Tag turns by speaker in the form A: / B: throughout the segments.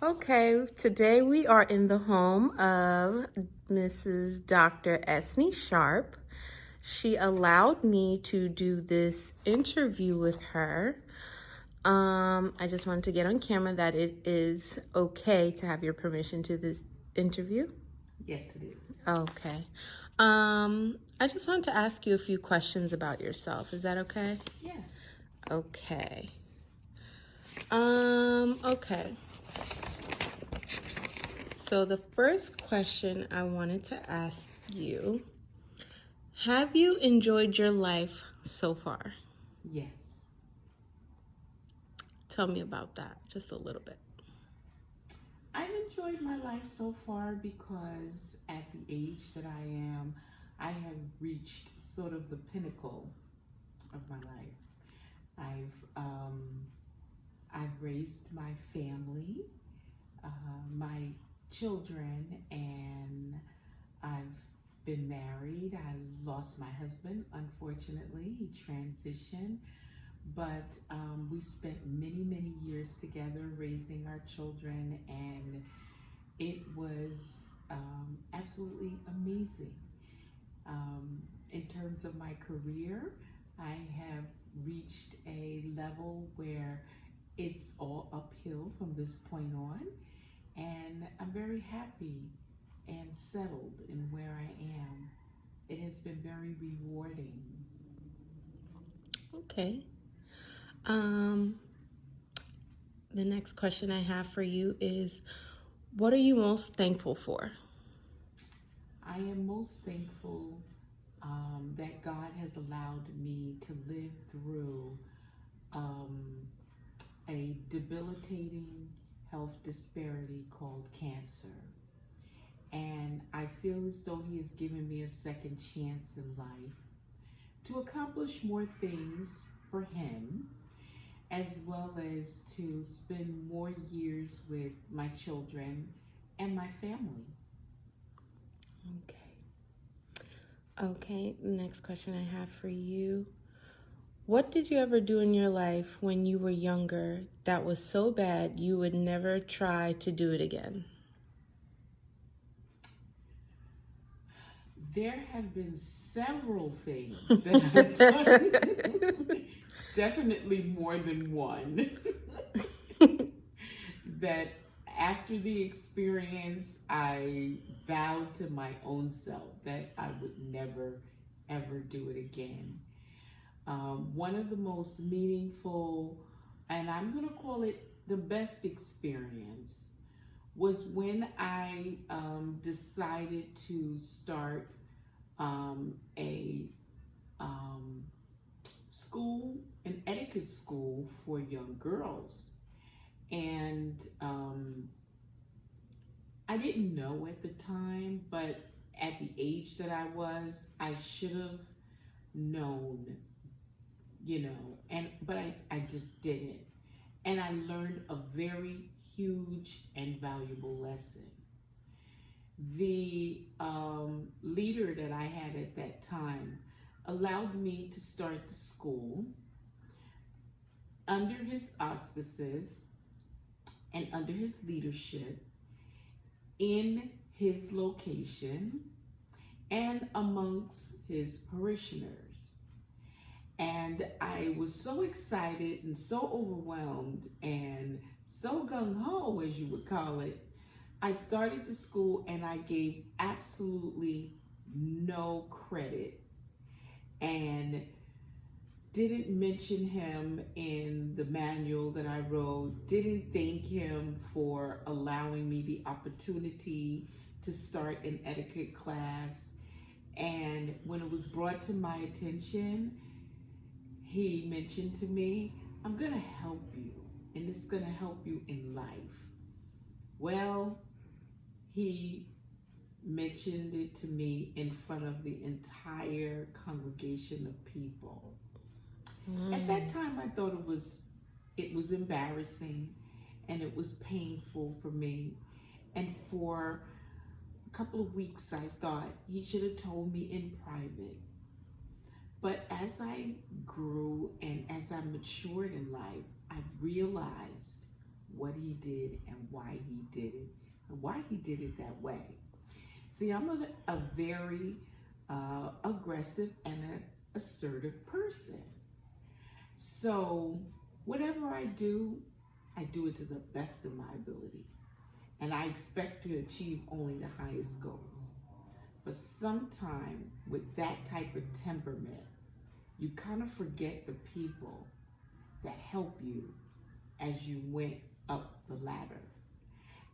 A: Okay, today we are in the home of Mrs. Dr. Esney Sharp. She allowed me to do this interview with her. I just wanted to get on camera that it is okay to have your permission to this interview.
B: Yes, it is.
A: Okay. I just wanted to ask you a few questions about yourself. Is that okay?
B: Yes.
A: Okay. Okay. So the first question I wanted to ask you, have you enjoyed your life so far?
B: Yes.
A: Tell me about that, just a little bit.
B: I've enjoyed my life so far because at the age that I am, I have reached sort of the pinnacle of my life. I've raised my family, my children, and I've been married. I lost my husband, unfortunately. He transitioned. But we spent many, many years together raising our children, and it was absolutely amazing. In terms of my career, I have reached a level where it's all uphill from this point on, and I'm very happy and settled in where I am. It has been very rewarding.
A: Okay. Um, the next question I have for you is, what are you most thankful for?
B: I am most thankful that God has allowed me to live through um, a debilitating health disparity called cancer. And I feel as though He has given me a second chance in life to accomplish more things for Him, as well as to spend more years with my children and my family.
A: Okay. Okay, the next question I have for you. What did you ever do in your life when you were younger that was so bad you would never try to do it again?
B: There have been several things that I've done, definitely more than one, that after the experience, I vowed to my own self that I would never, ever do it again. One of the most meaningful, and I'm going to call it the best experience, was when I decided to start a um, school, an etiquette school for young girls. And I didn't know at the time, but at the age that I was, I should have known, but I just didn't. And I learned a very huge and valuable lesson. The leader that I had at that time allowed me to start the school under his auspices and under his leadership in his location and amongst his parishioners. And I was so excited and so overwhelmed and so gung ho, as you would call it. I started the school and I gave absolutely no credit and didn't mention him in the manual that I wrote, didn't thank him for allowing me the opportunity to start an etiquette class. And when it was brought to my attention, he mentioned to me, I'm going to help you, and it's going to help you in life. Well, he mentioned it to me in front of the entire congregation of people. At that time, I thought it was embarrassing and it was painful for me. And for a couple of weeks, I thought he should have told me in private. But as I grew and as I matured in life, I realized what he did and why he did it, and why he did it that way. See, I'm a very aggressive and assertive person. So whatever I do it to the best of my ability. And I expect to achieve only the highest goals. But sometimes with that type of temperament, you kind of forget the people that help you as you went up the ladder.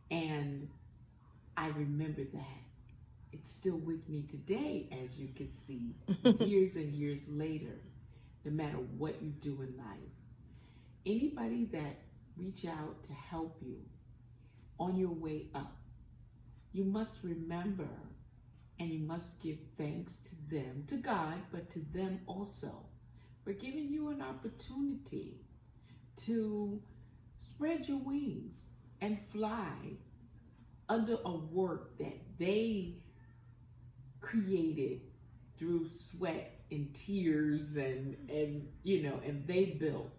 B: And I remember that. It's still with me today, as you can see, years and years later, no matter what you do in life. Anybody that reach out to help you on your way up, you must remember and you must give thanks to them, to God, but to them also, for giving you an opportunity to spread your wings and fly under a work that they created through sweat and tears and they built.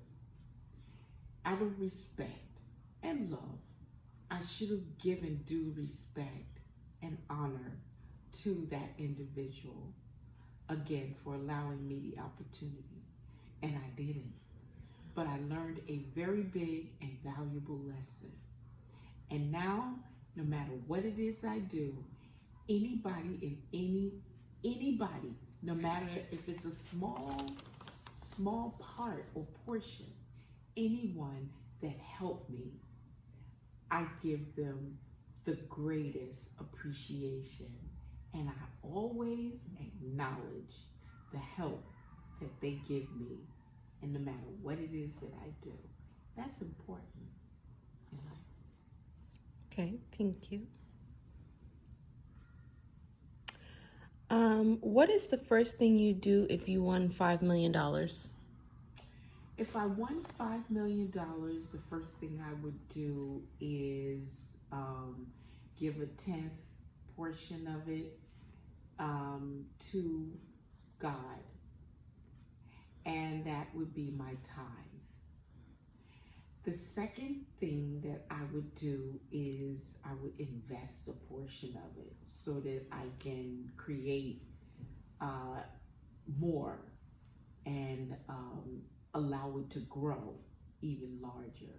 B: Out of respect and love, I should have given due respect and honor to that individual, again, for allowing me the opportunity. And I didn't. But I learned a very big and valuable lesson. And now, no matter what it is I do, anybody, no matter if it's a small part or portion, anyone that helped me, I give them the greatest appreciation. And I always acknowledge the help that they give me, and no matter what it is that I do. That's important.
A: Okay, thank you. What is the first thing you do if you won $5 million?
B: If I won $5 million, the first thing I would do is give a 10th portion of it to God. And that would be my tithe. The second thing that I would do is I would invest a portion of it so that I can create more and allow it to grow even larger.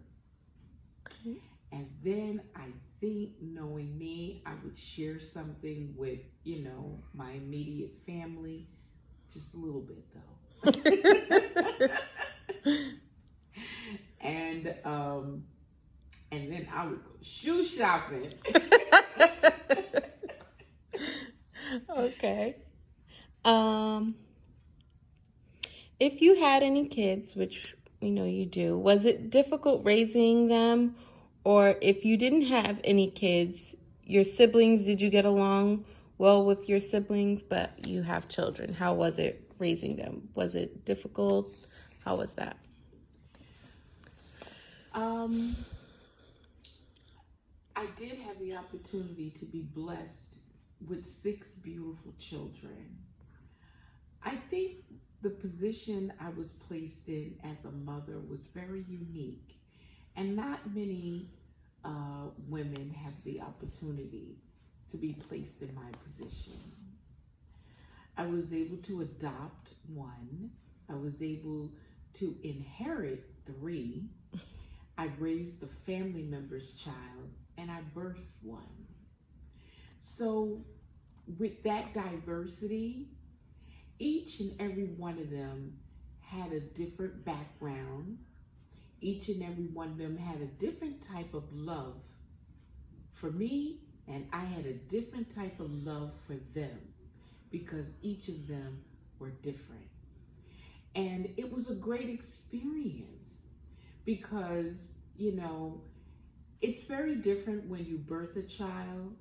A: Okay.
B: And then I think, knowing me, I would share something with, my immediate family, just a little bit though. And then I would go shoe shopping.
A: Okay. If you had any kids, which we know you do, was it difficult raising them? Or if you didn't have any kids, your siblings, did you get along well with your siblings, but you have children? How was it raising them? Was it difficult? How was that?
B: I did have the opportunity to be blessed with 6 beautiful children. I think the position I was placed in as a mother was very unique, and not many women have the opportunity to be placed in my position. I was able to adopt 1. I was able to inherit 3. I raised a family member's child, and I birthed 1. So with that diversity, each and every one of them had a different background. Each and every one of them had a different type of love for me, and I had a different type of love for them, because each of them were different. And it was a great experience, because, it's very different when you birth a child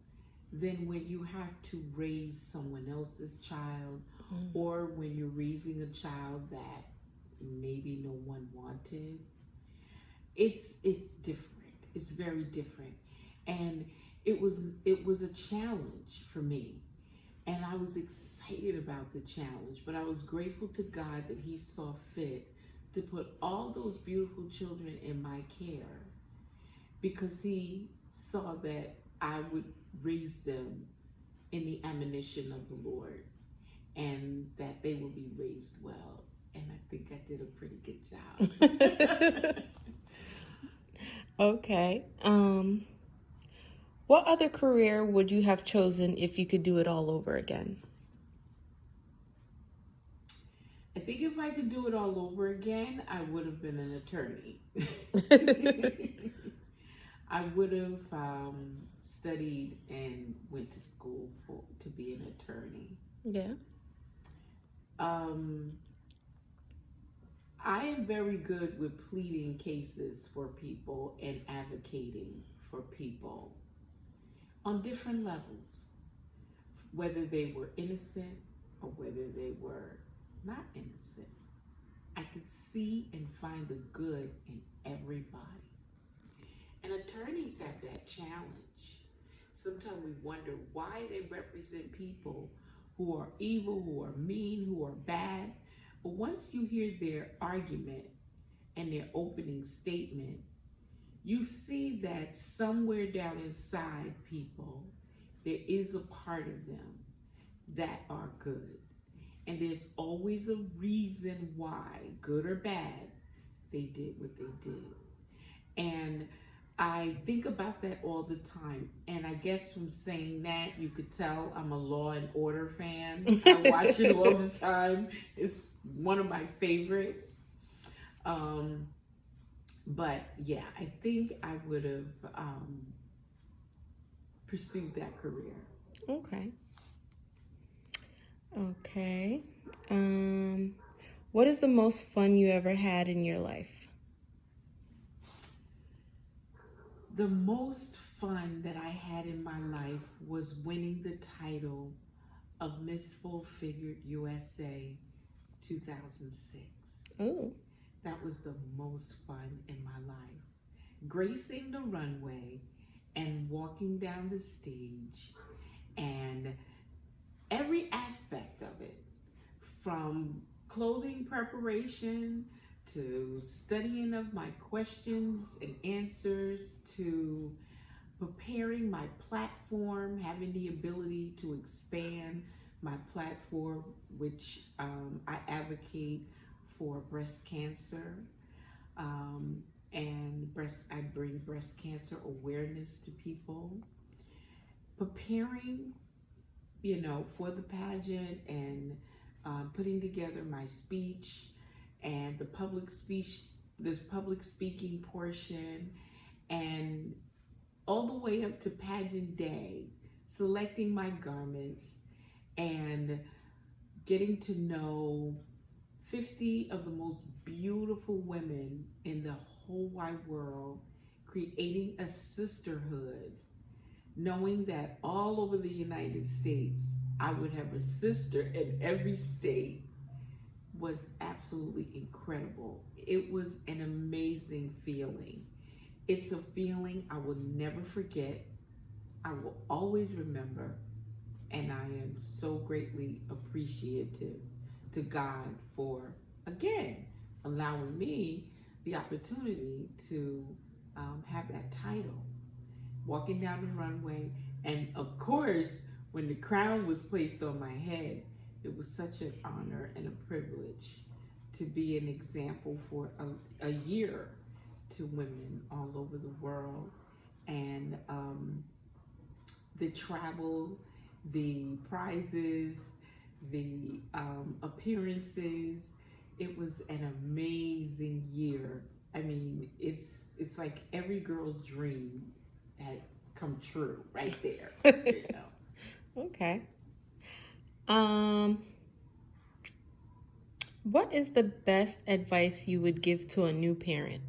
B: than when you have to raise someone else's child, or when you're raising a child that maybe no one wanted. It's different. It's very different. And it was a challenge for me. And I was excited about the challenge, but I was grateful to God that He saw fit to put all those beautiful children in my care. because he saw that I would raise them in the admonition of the Lord and that they will be raised well. And I think I did a pretty good job.
A: Okay. What other career would you have chosen if you could do it all over again?
B: I think if I could do it all over again, I would have been an attorney. I would have studied and went to school to be an attorney.
A: Yeah.
B: I am very good with pleading cases for people and advocating for people on different levels, whether they were innocent or whether they were not innocent. I could see and find the good in everybody. And attorneys have that challenge. Sometimes we wonder why they represent people who are evil, who are mean, who are bad. But once you hear their argument and their opening statement, you see that somewhere down inside people, there is a part of them that are good. And there's always a reason why, good or bad, they did what they did. And I think about that all the time. And I guess from saying that, you could tell I'm a Law and Order fan. I watch it all the time. It's one of my favorites. But yeah, I think I would have pursued that career.
A: Okay. Okay. What is the most fun you ever had in your life?
B: The most fun that I had in my life was winning the title of Miss Full Figured USA 2006.
A: Oh.
B: That was the most fun in my life. Gracing the runway and walking down the stage, and every aspect of it, from clothing preparation to studying of my questions and answers, to preparing my platform, having the ability to expand my platform, which I advocate for breast cancer, and I bring breast cancer awareness to people. Preparing, for the pageant and putting together my speech and the public speaking portion, and all the way up to pageant day, selecting my garments and getting to know 50 of the most beautiful women in the whole wide world, creating a sisterhood, knowing that all over the United States, I would have a sister in every state, was absolutely incredible. It was an amazing feeling. It's a feeling I will never forget. I will always remember, and I am so greatly appreciative to God for, again, allowing me the opportunity to have that title. Walking down the runway, and of course, when the crown was placed on my head, it was such an honor and a privilege to be an example for a year to women all over the world. And the travel, the prizes, the appearances, it was an amazing year. I mean, it's like every girl's dream had come true right there.
A: Okay. What is the best advice you would give to a new parent?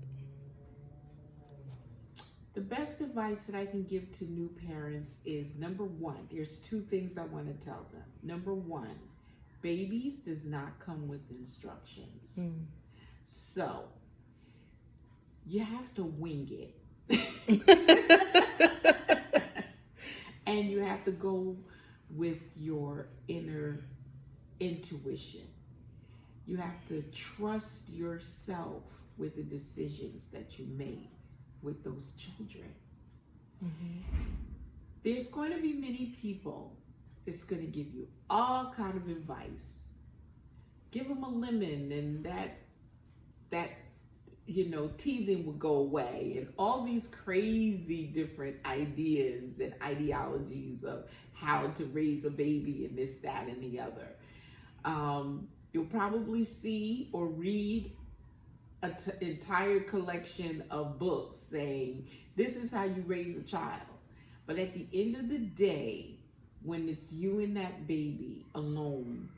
B: The best advice that I can give to new parents is, number one, there's two things I want to tell them. Number one, babies does not come with instructions. So you have to wing it. And you have to go with your inner intuition. You have to trust yourself with the decisions that you make. with those children. There's going to be many people that's going to give you all kind of advice. Give them a lemon and that teething will go away, and all these crazy different ideas and ideologies of how to raise a baby and this, that, and the other. You'll probably see or read an entire collection of books saying, this is how you raise a child. But at the end of the day, when it's you and that baby alone,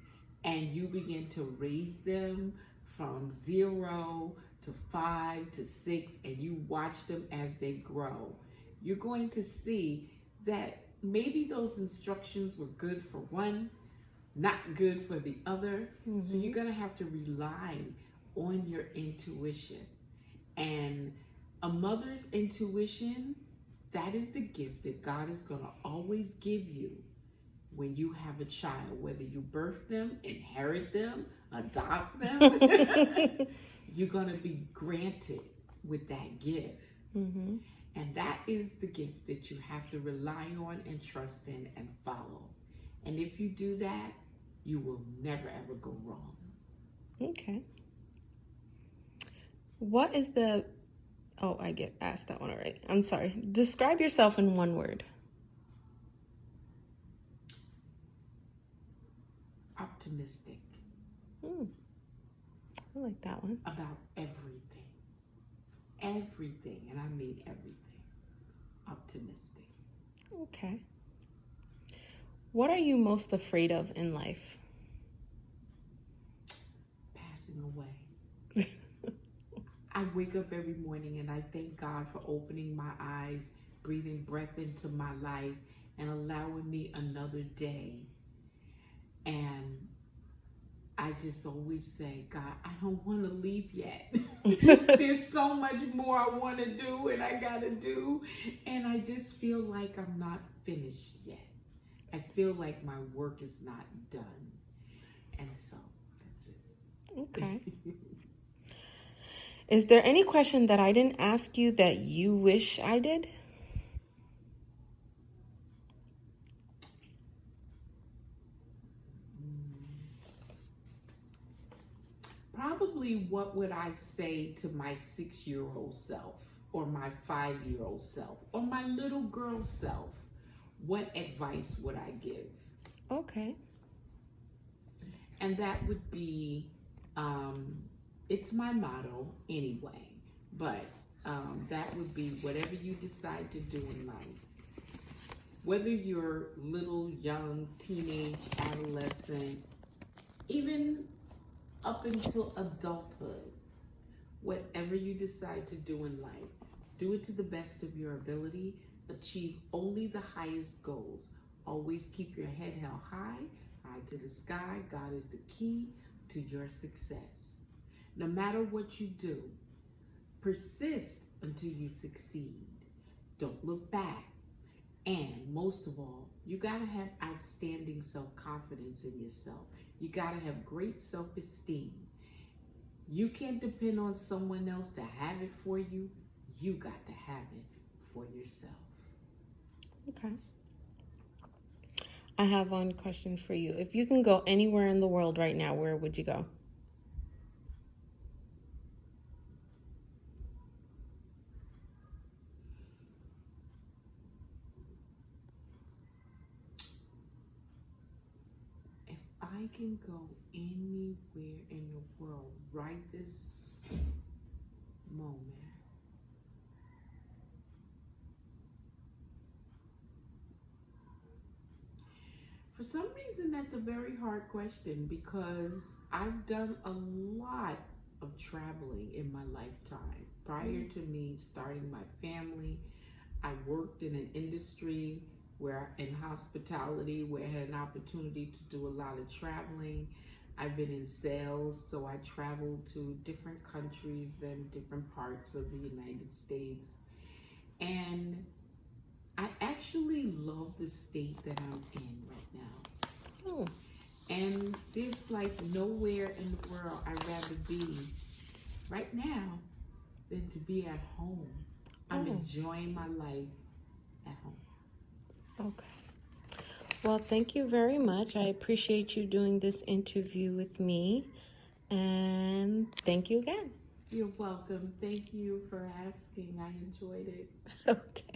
B: and you begin to raise them from 0 to 5 to 6, and you watch them as they grow, you're going to see that maybe those instructions were good for one, not good for the other. So you're going to have to rely on your intuition. And a mother's intuition, that is the gift that God is going to always give you when you have a child, whether you birth them, inherit them, adopt them. You're going to be granted with that gift. And that is the gift that you have to rely on and trust in and follow. And if you do that, you will never, ever go wrong.
A: Okay. What is the... Oh, I get asked that one already. I'm sorry. Describe yourself in one word.
B: Optimistic.
A: I like that one.
B: About everything. Everything, and I mean everything. Optimistic.
A: Okay. What are you most afraid of in life?
B: Passing away. I wake up every morning and I thank God for opening my eyes, breathing breath into my life, and allowing me another day. And I just always say, God, I don't want to leave yet. There's so much more I want to do and I got to do. And I just feel like I'm not finished yet. I feel like my work is not done. And so that's it.
A: Okay. Is there any question that I didn't ask you that you wish I did?
B: Probably what would I say to my 6-year-old self, or my 5-year-old self, or my little girl self? What advice would I give?
A: Okay.
B: And that would be, it's my motto anyway, but that would be whatever you decide to do in life. Whether you're little, young, teenage, adolescent, even up until adulthood, whatever you decide to do in life, do it to the best of your ability. Achieve only the highest goals. Always keep your head held high, eye to the sky. God is the key to your success. No matter what you do, persist until you succeed. Don't look back. And most of all, you gotta have outstanding self-confidence in yourself. You gotta have great self-esteem. You can't depend on someone else to have it for you. You got to have it for yourself.
A: Okay. I have one question for you. If you can go anywhere in the world right now, where would you go?
B: If I can go anywhere in the world right this moment, for some reason, that's a very hard question because I've done a lot of traveling in my lifetime. Prior to me starting my family, I worked in an industry in hospitality where I had an opportunity to do a lot of traveling. I've been in sales, so I traveled to different countries and different parts of the United States. And I actually love the state that I'm in right now.
A: Oh.
B: And there's like nowhere in the world I'd rather be right now than to be at home. I'm enjoying my life at home.
A: Okay. Well, thank you very much. I appreciate you doing this interview with me. And thank you again.
B: You're welcome. Thank you for asking. I enjoyed it.
A: Okay.